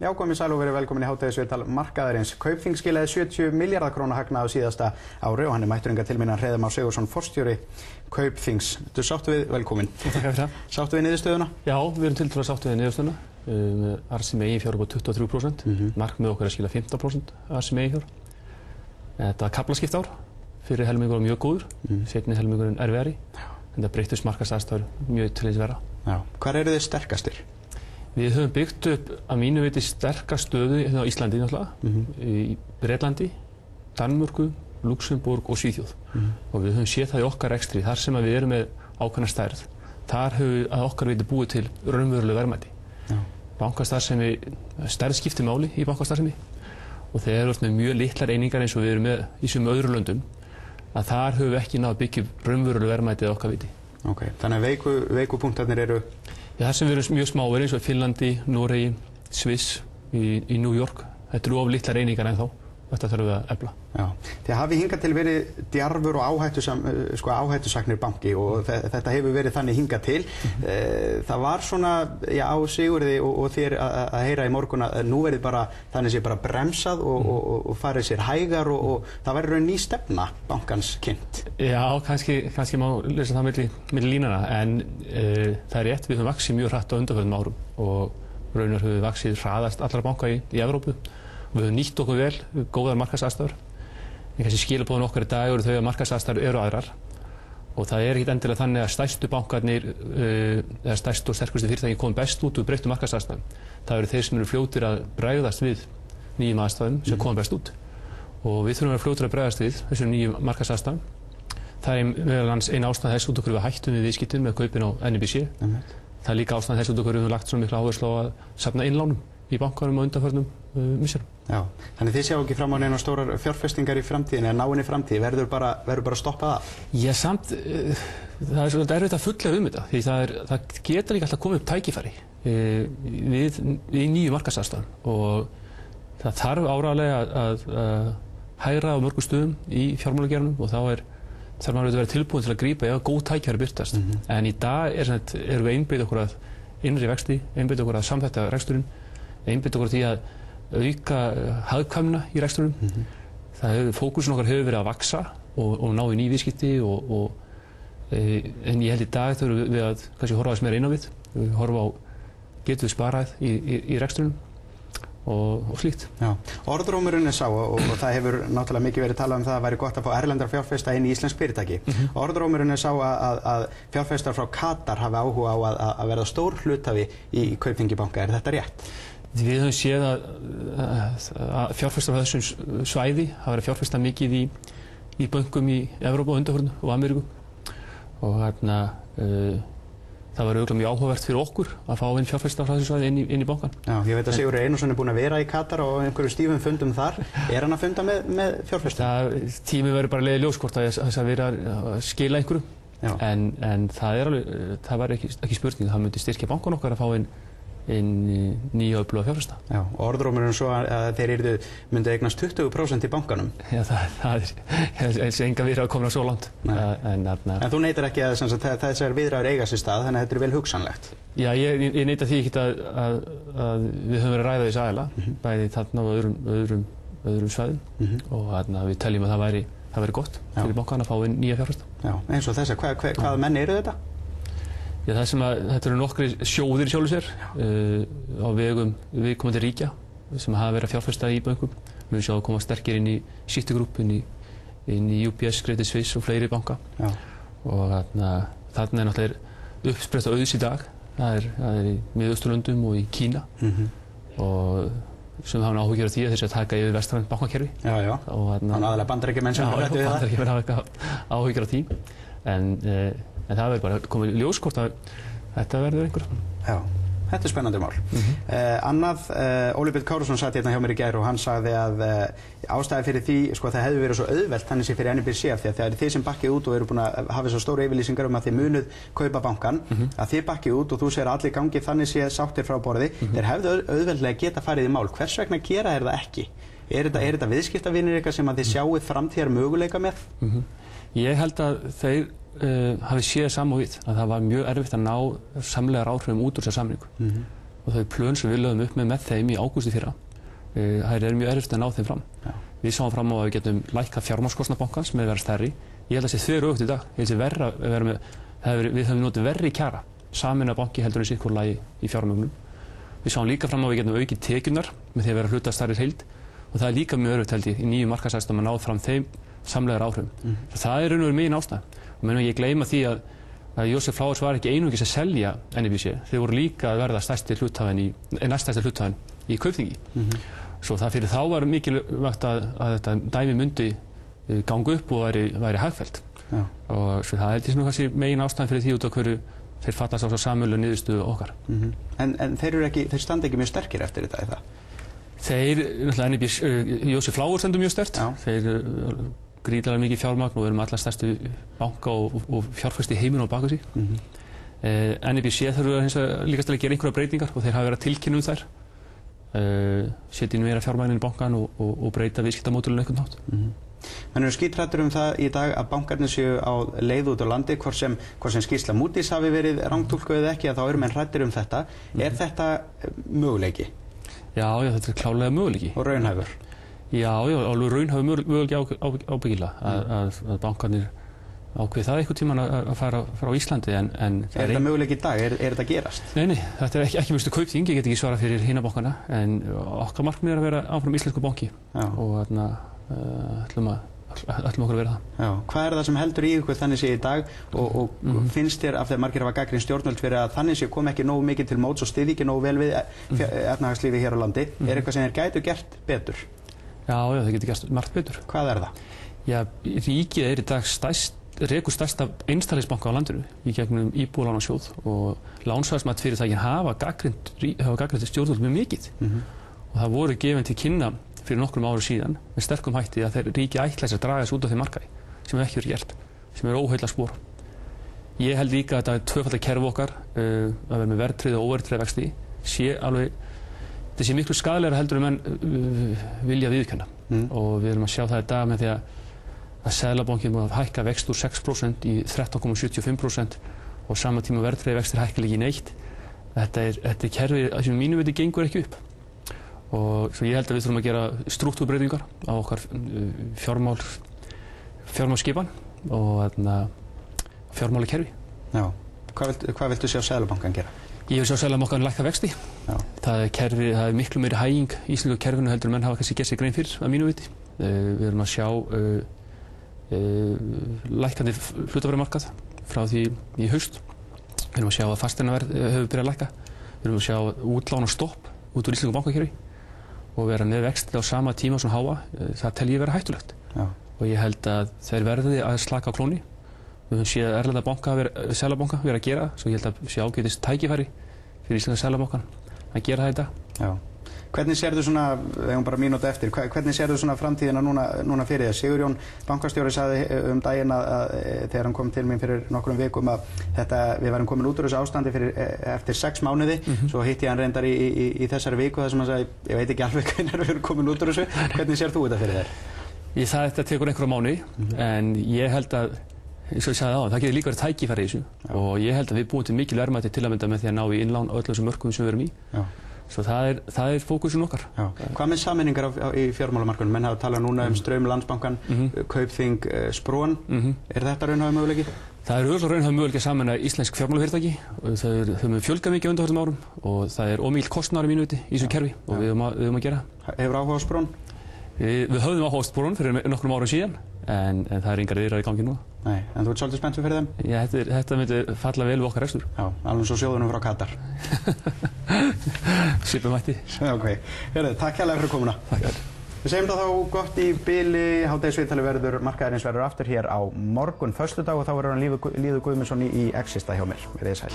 Já, komið sæl og verið velkomin í hádegisviðtal markaðarins. Kaupþing skilaði 70 milljarða króna hagnað á síðasta ári og hann mættur hingað til minna Hreiðar Már Sigurðsson, forstjóri Kaupþings. Þú sáttu við, velkomin. Takk fyrir það. Sáttu við niðurstöðuna? Já, við erum tiltölulega sáttu við niðurstöðuna. Arðsemi eigin fjár upp á 23%, markmið okkar að skila 15% arðsemi eigin fjár. Þetta var kaflaskipt ár, fyrir helmingur var mjög góður, seinni helmingurinn erfiðari, en það breyttust markaðsaðstæður mjög til þess verra. Já. Hvar eru þið sterkastir? Við höfum byggt upp að mínu viti sterka stöðu hérna á Íslandi náttúrulega, í Bretlandi, Danmörku, Luxemborg og Svíþjóð. Og við höfum séð það í okkar rekstri, þar sem við erum með ákveðna stærð. Þar höfum við að okkar viti búið til raunveruleg verðmæti. Bankastarfsemi, stærð skiptir máli í bankastarfsemi og þegar við erum með mjög litlar einingar eins og við erum með í sumum öðrum löndum, að þar höfum við ekki náð að byggja raunveruleg verðmæti að okkar viti. Ok, þannig að veiku punktarnir eru? Já, þar sem við erum mjög smáir eins og í Finnlandi, Noregi, Sviss, í New York. Þetta eru of litlar einingar ennþá. Þetta þurfum við að efla. Já, þið hafið hingað til verið djarfur og áhættusaknir banki og þetta hefur verið þannig hingað til. Það var svona, já, á Sigurði og þér að heyra í morgun að nú verið bara, þannig sé bara bremsað og farið sér hægar og það verður ný stefna bankans kynnt. Já, kannski má lesa það milli línana, en það er rétt, við höfum vaxið mjög hratt á undanförnum árum og raunar höfum við vaxið hraðast allra banka í Evrópu. Við höfum nýtt okkur vel, góðar markaðsaðstæður. En kannski skilaboðin okkar í dag eru þau að markaðsaðstæður eru aðrar. Og það er ekkert endilega þannig að stærstu bankarnir, eða stærstu og sterkustu fyrirtæki komið best út úr breyttum markaðsaðstæðum. Það eru þeir sem eru fljótir að bregðast við nýjum aðstæðum sem komið best út. Og við þurfum að vera fljótir að bregðast við þessum nýjum markaðsaðstæðum. Það er meðal annars ein ástæða þess út okkur við hættum við viðskiptin með kaupin á NIBC. Það er líka ástæða þess út okkur við höfum lagt svo mikla áherslu á að safna innlánum í bankanum á undanförnum misserum. Já, þannig þið sjáu ekki fram á neina stórar fjárfestingar í framtíðinni eða náinni framtíð, verður bara stoppað af? Já, samt, það er svolítið erfitt að fulllega þetta, því það geta líka alltaf komið upp tækifæri í nýju markaðsaðstæðum og það þarf áreiðanlega að hægra á mörgum stöðum í fjármálageiranum og þá þarf maður að vera tilbúin til að grípa ef góð tækifæri birtast. En í dag erum við einbeitt okkur að innri vexti, einbeitt okkur að samþætta reksturinn, einbeitt okkur að því að auka hagkvæmnina í reksturinn. Fókusin okkar hefur verið að vaxa og ná í ný viðskipti en ég held í dag þurfum við að kannski horfa aðeins meira inn á við. Við horfa á getum við sparað í reksturinnum og slíkt. Já. Orðrómurinn er sá og það hefur náttúrulega mikið verið talað um það að væri gott að fá erlendar fjárfesta inn í íslensk fyrirtæki. Orðrómurinn er sá að fjárfestar frá Katar hafi áhuga á að verða stór hluthafi í Kaupþingi banka. Er þetta rétt? Við höfum séð að fjárfestar á þessum svæði hafa verið fjárfesta mikið í bönkum í Evrópu og undanförnu og Ameríku og þarna það var auðvitað mjög áhugavert fyrir okkur að fá inn fjárfesta frá þessu svæði inn í bankan. Já, ég veit að Sigurður Einarsson er búinn að vera í Katar og einhverjum stífum fundum þar. Er hann að funda með fjárfestum? Tíminn verður bara leiðið ljós hvort að þess að vera að skila einhverju. En það var ekki spurning. Það myndi styrkja bankan okkar að fá inn nýja öfluga fjárfesta. Já, orðrómurinn svo að þeir myndu eignast 20% í bankanum. Já, það er enga viðræður komin á svo langt. En þú neitar ekki að þessar viðræður eiga sér stað, þannig að þetta er vel hugsanlegt. Já, ég neita því ekki að við höfum verið að ræða þessi aðila, bæði þarna á öðrum svæðum og við teljum að það væri gott fyrir bankan að fá inn nýja fjárfesta. Já, eins og þessa, hvaða menn eru þetta? Já, þetta eru nokkri sjóðir í sjálfu sér á vegum viðkomandi ríkja sem hafa verið að fjárfesta í bönkum. Við höfum sjáð að koma sterkir inn í Citigroup, inn í UBS, Credit Suisse og fleiri banka. Já. Og þarna er náttúrulega uppsprett auðs í dag. Það er í Miðausturlöndum og í Kína og sem hafa áhyggjur af því að þeir séu að taka yfir vestrænt bankakerfi. Já. Þannig aðalega Bandaríkjamenn sem ræddu við það. Bandaríkjamenn hafa áhyggjur af því. En það verður bara komið ljós hvort að þetta verður einhver. Já, þetta er spennandi mál. Annað, Óli Björn Kárason satt hérna hjá mér í gær og hann sagði að ástæði fyrir því, það hefði verið svo auðvelt þannig sé fyrir NIBC af því að það er þið sem bakkið út og eru búin að hafa svo stóru yfirlýsingar að þið munuð kaupa bankan, að þið bakkið út og þú segir að allir gangi þannig sé sáttir frá borði, þeir hefðu auðveldlega geta farið í mál. Hvers vegna gera þeir það ekki? Er þetta viðskiptavinir eitthvað sem að þið sjáið framtíðar möguleika með? Ég held að þeir hafi séð samúð við að það var mjög erfitt að ná samlegar áhrifum út úr þessar samningu. og þau plön sem við lögum upp með þeim í ágúst í fyrra, það mjög erfitt að ná þeim fram. Við sáum fram á að við getum lækkað fjármagnskostnað bankans með að vera stærri. Ég held að það sé þveröfugt í dag. Ég held að verra að vera með, við höfum notið verri kjara, sameinaður banki heldur en sitt hvort lagi í fjármögnun. Við sáum líka fram á að við getum aukið tekjurnar með því að vera hluta stærri heild og það er líka mjög erfitt held ég í nýjum markaðsaðstæðum að ná fram þeim samlegðar áhrifum. Það er raunverulega megin ástæða. Og meðan ég gleyma því að Joseph Flowers var ekki einungis að selja NBC, þau voru líka að verða næststærsti hluthafinn í Kaupþingi. Svo það fyrir þá var mikilvægt að þetta dæmi myndi ganga upp og væri hagfellt. Og svo það held ég svona kannski megin ástæðan fyrir því út af hverju þeir fallast á svo sameiginlegu niðurstöðu okkar. En þeir standa ekki mjög sterkir eftir þetta, eða? Þeir, náttúrulega Joseph Flowers stendur mjög sterkt. Þeir gríðarlega mikið fjármagn og eru með alla stærstu banka og fjárfesti í heiminum á bak við sig. NBC þurfa hins vegar líka til að gera einhverjar breytingar og þeir hafa verið að tilkynna þær. Setja inn meira fjármagn inn í bankan og breyta viðskiptamódelinu einhvern hátt. Menn eru skítrættur það í dag að bankarnir séu á leið út á landi, hvort sem skýrsla Moody's hafi verið rangtúlkuð eða ekki, að þá eru menn hræddir þetta. Er þetta möguleiki? Já, þetta er klárlega möguleiki. Og raunhæfur? Já, alveg raunhæfur möguleiki ábyggilega að bankarnir ákveði það einhvern tímann að fara frá Íslandi en er þetta möguleiki í dag? Er þetta gerast? Nei, þetta er ekki mjög Kaupþing, ég get ekki svarað fyrir hina bankana en okkar markmið er að vera áfram íslensku banki og þarna ætlum okkur að vera það. Já, hvað er það sem heldur í ykkur þannig sé í dag og finnst þér af því að margir hafa gagnrýnt stjórnvöld fyrir að þannig sé kom ekki nógu mikið til móts og styðji ekki nógu vel við efnahagslífi hér á landi? Er eitthvað sem þeir gætu gert betur? Já, það getur gert margt betur. Hvað er það? Já, ríkið er í dag rekur stærsta einstæðisbanka á landinu í gegnum Íbúðalánasjóð og lánsfjármatsfyrirtækin hafa gagnrýnt stjórnvöld mjög mikið og það voru gefin til kynna fyrir nokkrum árum síðan með sterkum hætti að þeir ríki ætla þess að draga þess út af þeim markaði sem ekki verið gert, sem óheilla spor. Ég held líka að þetta tvöfalda kerfi okkar að vera með verðtryggð og óverðtryggð vexti sé alveg, þetta sé miklu skaðlegra heldur en menn vilja viðurkenna og við erum að sjá það í dag með því að Seðlabankinn múið að hækka vext úr 6% í 13,75% og sama tíma verðtryggðir vextir hækka ekki neitt. Þetta er kerfi sem mínu viti gengur ekki upp. Og svo ég held að við þurfum að gera struktúrbreytingar á okkar fjármálskipan og fjármálakerfi. Já. Hvað viltu sjá Seðlabankann gera? Ég vil sjá Seðlabankann lækka vexti. Það er miklu meiri hæging í íslensku kerfinu heldur en menn hafa kannski gert sér grein fyrir að mínu viti. Við erum að sjá lækkandi hlutafjármarkað frá því í haust. Við erum að sjá að fasteignaverð hefur byrjað að lækka. Við erum að sjá útlánastopp út úr íslensku bankakerfi og vera með vexti á sama tíma sem háa, það tel ég vera hættulegt. Og ég held að þeir verði að slaka á klóni. Við höfum séð erlenda Seðlabanka vera að gera, svo ég held að sé ágætis tækifæri fyrir íslenska Seðlabankan að gera það í dag. Já. Hvernig sérðu svona, við hefum bara mínútu eftir, hvernig sérðu svona framtíðina núna fyrir það? Sigurjón bankastjóri sagði daginn að þegar hann kom til mín fyrir nokkrum vikum að við værum komin út úr þessu ástandi eftir 6 mánuði, svo hitti ég hann reyndar í þessari viku þar sem hann sagði, ég veit ekki alveg hvernig við erum komin út úr þessu, hvernig sér þú þetta fyrir þér? Ég sagði þetta tekur einhverja mánuði, en ég held að, eins og ég sagði það getur líka verið tækifæri í þessu og ég held að við búum til mikil verðmæti til að mynda með því að ná í innlán öll þessum mörkuðum sem við erum í. Svo það er fókusin okkar. Hvað með sameiningar í fjármálamarkaðnum? Menn hafa talað núna Straum, Landsbankann, Kaupþing, Spron. Er þetta raunhæfur möguleiki? Það er örugglega raunhæfur möguleiki að sameina íslensk fjármálafyrirtæki. Þau hefur fjölgað mikið á undanförnum árum og það er ómikil kostnaður í mínu viti í þessu kerfi og við höfum að gera. Hefur áhuga á Spron? Við höfðum áhuga á Spron fyrir nokkrum árum síðan en það er engar viðræður í gangi núna. Nei, en þú ert svolítið spenntur fyrir þeim? Já, þetta myndi falla vel við okkar rekstur. Já, alveg svo sjóðunum frá Katar. Svipum mætti. Ok, takk hérlega fyrir komuna. Takk þér. Við segjum það þá gott í bili, hádegisviðtalið markaðarins verður aftur hér á morgun föstudag og þá verður hann Lýður Guðmundsson í Exista hjá mér. Verið sæl.